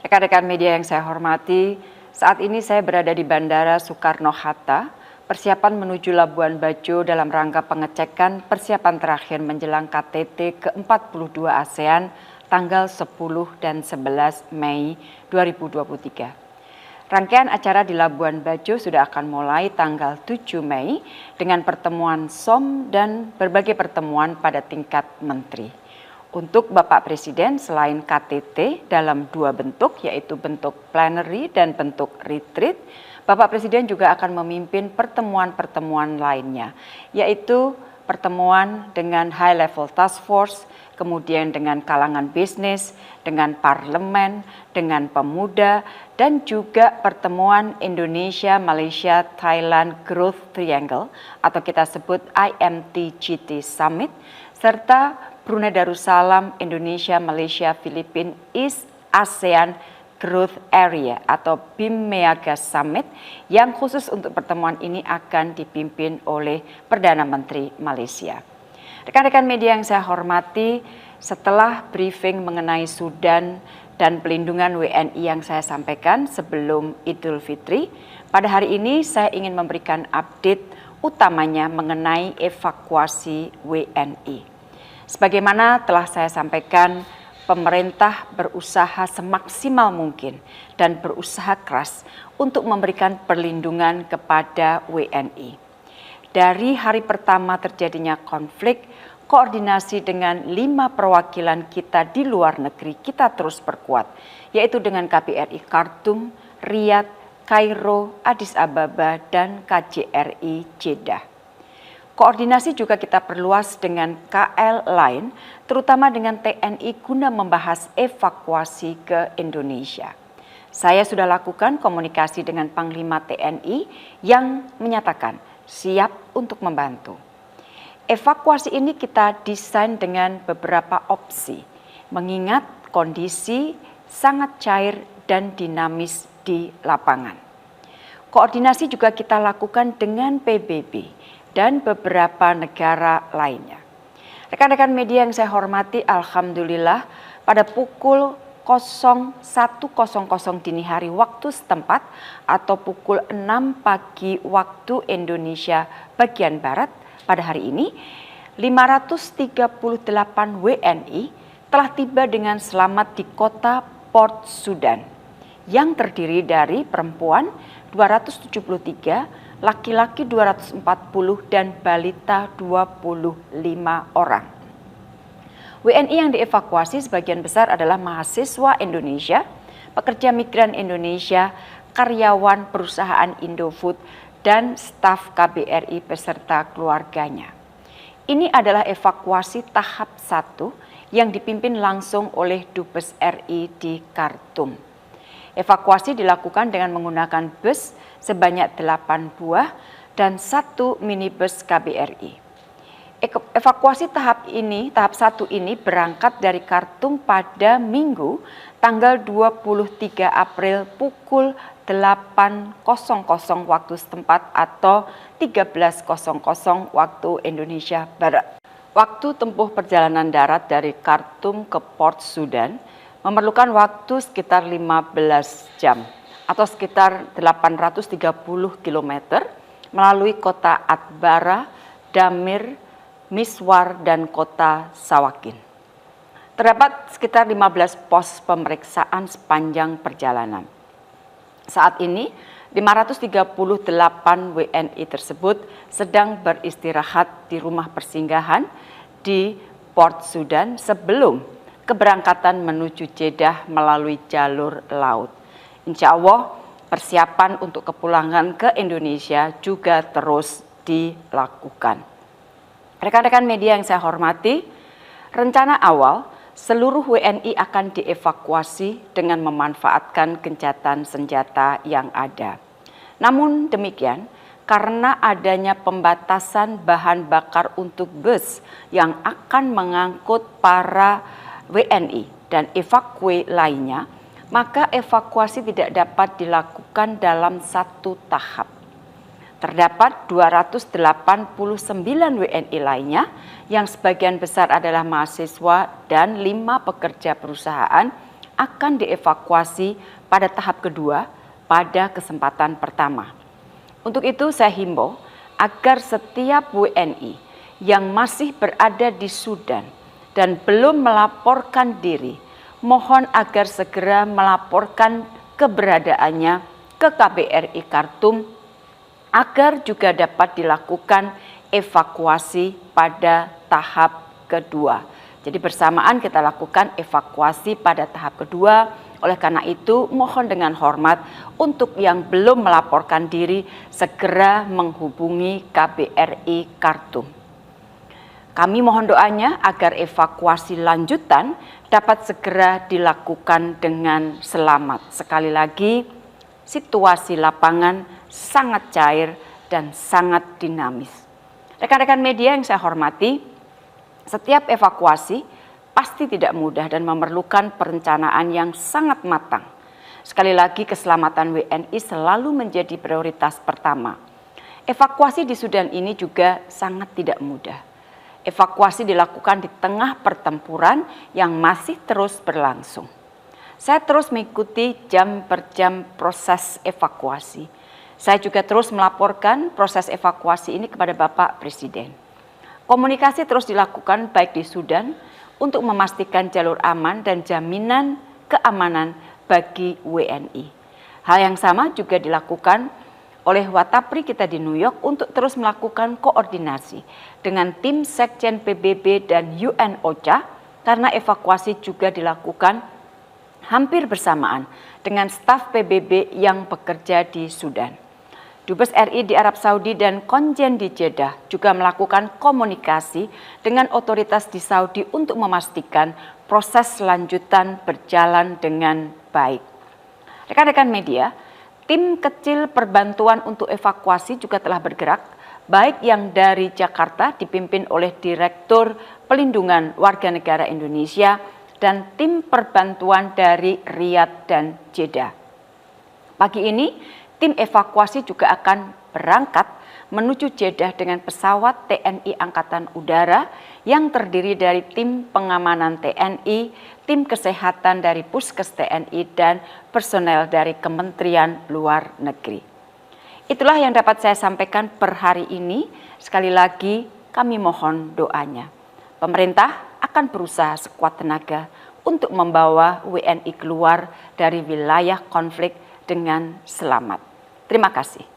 Rekan-rekan media yang saya hormati, saat ini saya berada di Bandara Soekarno-Hatta, persiapan menuju Labuan Bajo dalam rangka pengecekan persiapan terakhir menjelang KTT ke-42 ASEAN tanggal 10 dan 11 Mei 2023. Rangkaian acara di Labuan Bajo sudah akan mulai tanggal 7 Mei dengan pertemuan SOM dan berbagai pertemuan pada tingkat menteri. Untuk Bapak Presiden selain KTT dalam dua bentuk, yaitu bentuk plenary dan bentuk retreat, Bapak Presiden juga akan memimpin pertemuan-pertemuan lainnya, yaitu pertemuan dengan High Level Task Force, kemudian dengan kalangan bisnis, dengan parlemen, dengan pemuda, dan juga pertemuan Indonesia, Malaysia, Thailand Growth Triangle atau kita sebut IMTGT Summit, serta Brunei Darussalam, Indonesia, Malaysia, Filipina, East ASEAN Growth Area atau BIMMEAGA Summit yang khusus untuk pertemuan ini akan dipimpin oleh Perdana Menteri Malaysia. Rekan-rekan media yang saya hormati, setelah briefing mengenai Sudan dan pelindungan WNI yang saya sampaikan sebelum Idul Fitri, pada hari ini saya ingin memberikan update utamanya mengenai evakuasi WNI. Sebagaimana telah saya sampaikan, pemerintah berusaha semaksimal mungkin dan berusaha keras untuk memberikan perlindungan kepada WNI. Dari hari pertama terjadinya konflik, koordinasi dengan 5 perwakilan kita di luar negeri kita terus perkuat, yaitu dengan KBRI Khartoum, Riyadh, Kairo, Addis Ababa, dan KJRI Jeddah. Koordinasi juga kita perluas dengan KL lain, terutama dengan TNI guna membahas evakuasi ke Indonesia. Saya sudah lakukan komunikasi dengan Panglima TNI yang menyatakan siap untuk membantu. Evakuasi ini kita desain dengan beberapa opsi, mengingat kondisi sangat cair dan dinamis di lapangan. Koordinasi juga kita lakukan dengan PBB dan beberapa negara lainnya. Rekan-rekan media yang saya hormati, alhamdulillah pada pukul 01.00 dini hari waktu setempat atau pukul 6 pagi waktu Indonesia bagian Barat pada hari ini, 538 WNI telah tiba dengan selamat di kota Port Sudan yang terdiri dari perempuan 273, laki-laki 240 dan balita 25 orang. WNI yang dievakuasi sebagian besar adalah mahasiswa Indonesia, pekerja migran Indonesia, karyawan perusahaan Indofood, dan staf KBRI beserta keluarganya. Ini adalah evakuasi tahap 1 yang dipimpin langsung oleh Dubes RI di Khartoum. Evakuasi dilakukan dengan menggunakan bus sebanyak 8 buah dan 1 minibus KBRI. Evakuasi tahap 1 ini berangkat dari Khartoum pada Minggu tanggal 23 April pukul 8.00 waktu setempat atau 13.00 waktu Indonesia Barat. Waktu tempuh perjalanan darat dari Khartoum ke Port Sudan memerlukan waktu sekitar 15 jam atau sekitar 830 km melalui kota Atbara, Damir, Miswar, dan kota Sawakin. Terdapat sekitar 15 pos pemeriksaan sepanjang perjalanan. Saat ini, 538 WNI tersebut sedang beristirahat di rumah persinggahan di Port Sudan sebelum keberangkatan menuju Jeddah melalui jalur laut. Insya Allah persiapan untuk kepulangan ke Indonesia juga terus dilakukan. Rekan-rekan media yang saya hormati, rencana awal seluruh WNI akan dievakuasi dengan memanfaatkan gencatan senjata yang ada. Namun demikian, karena adanya pembatasan bahan bakar untuk bus yang akan mengangkut para WNI dan evakuasi lainnya, maka evakuasi tidak dapat dilakukan dalam satu tahap. Terdapat 289 WNI lainnya yang sebagian besar adalah mahasiswa dan 5 pekerja perusahaan akan dievakuasi pada tahap kedua pada kesempatan pertama. Untuk itu saya himbau agar setiap WNI yang masih berada di Sudan dan belum melaporkan diri, mohon agar segera melaporkan keberadaannya ke KBRI Khartoum agar juga dapat dilakukan evakuasi pada tahap kedua. Jadi bersamaan kita lakukan evakuasi pada tahap kedua. Oleh karena itu mohon dengan hormat untuk yang belum melaporkan diri segera menghubungi KBRI Khartoum. Kami mohon doanya agar evakuasi lanjutan dapat segera dilakukan dengan selamat. Sekali lagi, situasi lapangan sangat cair dan sangat dinamis. Rekan-rekan media yang saya hormati, setiap evakuasi pasti tidak mudah dan memerlukan perencanaan yang sangat matang. Sekali lagi, keselamatan WNI selalu menjadi prioritas pertama. Evakuasi di Sudan ini juga sangat tidak mudah. Evakuasi dilakukan di tengah pertempuran yang masih terus berlangsung. Saya terus mengikuti jam per jam proses evakuasi. Saya juga terus melaporkan proses evakuasi ini kepada Bapak Presiden. Komunikasi terus dilakukan baik di Sudan untuk memastikan jalur aman dan jaminan keamanan bagi WNI. Hal yang sama juga dilakukan oleh Watapri kita di New York untuk terus melakukan koordinasi dengan tim Sekjen PBB dan UN OCHA karena evakuasi juga dilakukan hampir bersamaan dengan staf PBB yang bekerja di Sudan. Dubes RI di Arab Saudi dan Konjen di Jeddah juga melakukan komunikasi dengan otoritas di Saudi untuk memastikan proses lanjutan berjalan dengan baik. Rekan-rekan media, tim kecil perbantuan untuk evakuasi juga telah bergerak, baik yang dari Jakarta dipimpin oleh Direktur Pelindungan Warga Negara Indonesia dan tim perbantuan dari Riyadh dan Jeddah. Pagi ini, tim evakuasi juga akan berangkat menuju Jeddah dengan pesawat TNI Angkatan Udara yang terdiri dari tim pengamanan TNI, tim kesehatan dari Puskes TNI, dan personel dari Kementerian Luar Negeri. Itulah yang dapat saya sampaikan per hari ini. Sekali lagi kami mohon doanya. Pemerintah akan berusaha sekuat tenaga untuk membawa WNI keluar dari wilayah konflik dengan selamat. Terima kasih.